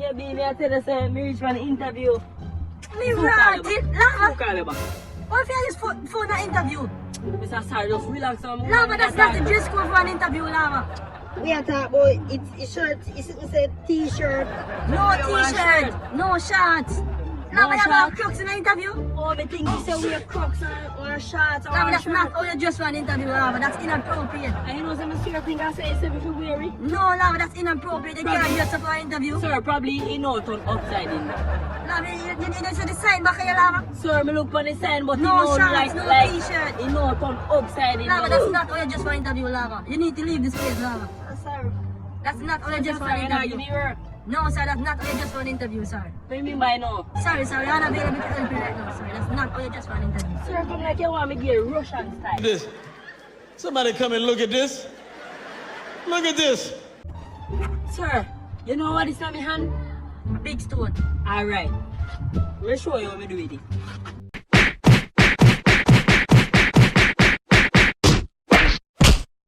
Yeah, baby, I tell you, say, me reach for an interview. Me right it, Lava. Who call you back? What if you use for an interview? Mr. Sorry, just relax on me. Lava, that's not the dress code for an interview, Lava. We are talking about it's shirt, it's a t-shirt. No You want t-shirt, no shorts. Lava, you have Crocs in an interview? Oh, me think you say we have Crocs or shorts or Lava, a that's shirt. not how you dress for an interview, Lava. That's inappropriate. And you know, some sure thing I say, if you wear it. No, Lava, that's inappropriate. You can't dress up for an interview. Sir, probably you know turn upside in. Lava, you need to see the sign back here, Lava. Sir, me look on the sign, but No you know, shorts, no t-shirt. you know turn upside in. Lava, that's not how you dress for an interview, Lava. You need to leave this place, Lava. Sir. That's not how you dress for an Sorry, now give interview. me work. No, sir, that's not how you dress for an interview, sir. What do you mean by no? Sorry, sir, you're not available to help you right now, sir. That's not how you dress for an interview. Sir, come like you want me to get Russian style. This. Somebody come and look at this. Look at this. Sir, you know what is on my hand? Big stone. Alright. Let me show you how me do it.